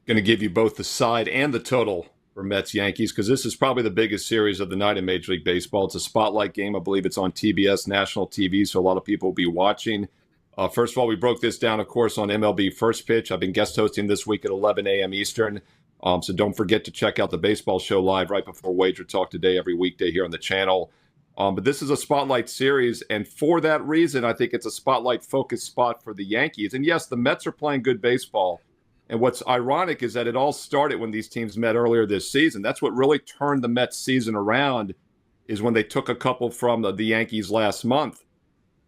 Going to give you both the side and the total for Mets Yankees because this is probably the biggest series of the night in Major League Baseball. It's a spotlight game. I believe it's on TBS national TV, so a lot of people will be watching. First of all, we broke this down, of course, on MLB First Pitch. I've been guest hosting this week at 11 a.m. Eastern. So don't forget to check out the baseball show live right before Wager Talk today, every weekday here on the channel. But this is a spotlight series, and for that reason, I think it's a spotlight-focused spot for the Yankees. And yes, the Mets are playing good baseball. And what's ironic is that it all started when these teams met earlier this season. That's what really turned the Mets season around, is when they took a couple from the Yankees last month.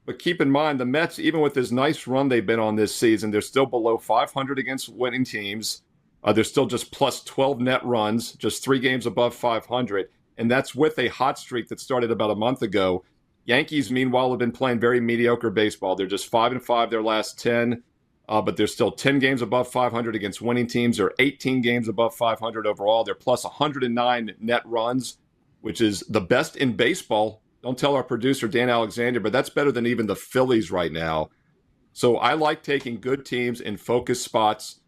But keep in mind, the Mets, even with this nice run they've been on this season, they're still below 500 against winning teams. They're still just plus 12 net runs, just 3 games above 500. And that's with a hot streak that started about a month ago. Yankees, meanwhile, have been playing very mediocre baseball. They're just 5-5 their last 10, but they're still 10 games above 500 against winning teams. They're 18 games above 500 overall. They're plus 109 net runs, which is the best in baseball. Don't tell our producer, Dan Alexander, but that's better than even the Phillies right now. So I like taking good teams in focus spots.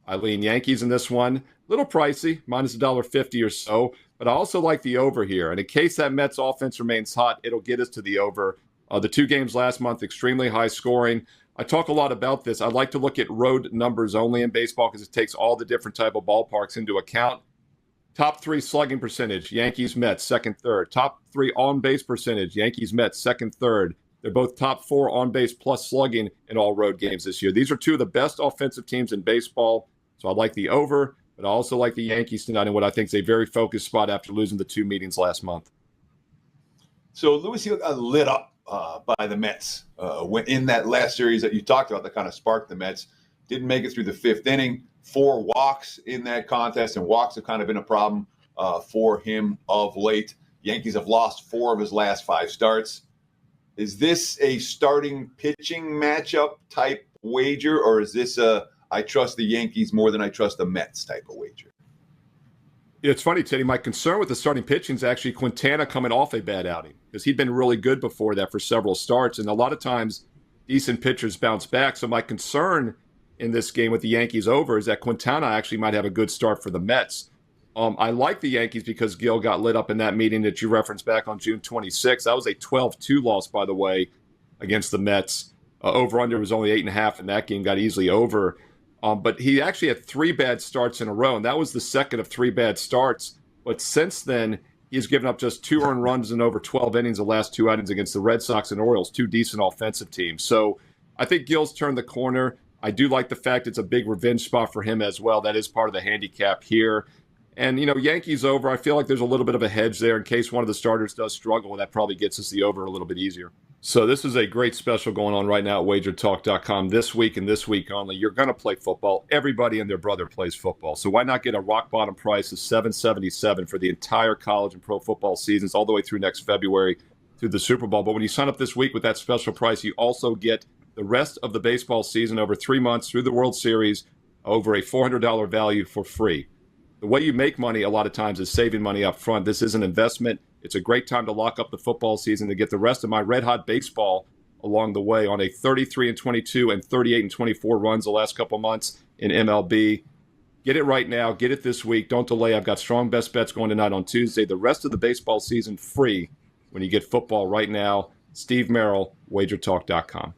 I lean Yankees in this one. A little pricey, minus $1.50 or so, but I also like the over here. And in case that Mets offense remains hot, it'll get us to the over. The 2 games last month, extremely high scoring. I talk a lot about this. I like to look at road numbers only in baseball because it takes all the different type of ballparks into account. Top 3 slugging percentage, Yankees, Mets, second, third. Top 3 on-base percentage, Yankees, Mets, second, third. They're both top 4 on-base plus slugging in all road games this year. These are 2 of the best offensive teams in baseball. So I like the over, but I also like the Yankees tonight in what I think is a very focused spot after losing the 2 meetings last month. So Luis got lit up by the Mets when in that last series that you talked about that kind of sparked the Mets. Didn't make it through the 5th inning. 4 walks in that contest, and walks have kind of been a problem for him of late. Yankees have lost 4 of his last 5 starts. Is this a starting pitching matchup type wager, or is this a I trust the Yankees more than I trust the Mets type of wager? It's funny, Teddy. My concern with the starting pitching is actually Quintana coming off a bad outing because he'd been really good before that for several starts. And a lot of times decent pitchers bounce back. So my concern in this game with the Yankees over is that Quintana actually might have a good start for the Mets. I like the Yankees because Gil got lit up in that meeting that you referenced back on June 26th. That was a 12-2 loss, by the way, against the Mets. Over-under was only 8.5 in that game, got easily over. But he actually had 3 bad starts in a row, and that was the second of 3 bad starts. But since then, he's given up just 2 earned runs in over 12 innings the last 2 outings against the Red Sox and Orioles, 2 decent offensive teams. So I think Gil's turned the corner. I do like the fact it's a big revenge spot for him as well. That is part of the handicap here. And, Yankees over, I feel like there's a little bit of a hedge there in case one of the starters does struggle, and that probably gets us the over a little bit easier. So this is a great special going on right now at WagerTalk.com this week and this week only. You're going to play football. Everybody and their brother plays football. So why not get a rock-bottom price of $7.77 for the entire college and pro football seasons all the way through next February through the Super Bowl? But when you sign up this week with that special price, you also get the rest of the baseball season over 3 months through the World Series over a $400 value for free. The way you make money a lot of times is saving money up front. This is an investment. It's a great time to lock up the football season to get the rest of my red-hot baseball along the way on a 33-22 and 38-24 runs the last couple months in MLB. Get it right now. Get it this week. Don't delay. I've got strong best bets going tonight on Tuesday. The rest of the baseball season free when you get football right now. Steve Merrill, WagerTalk.com.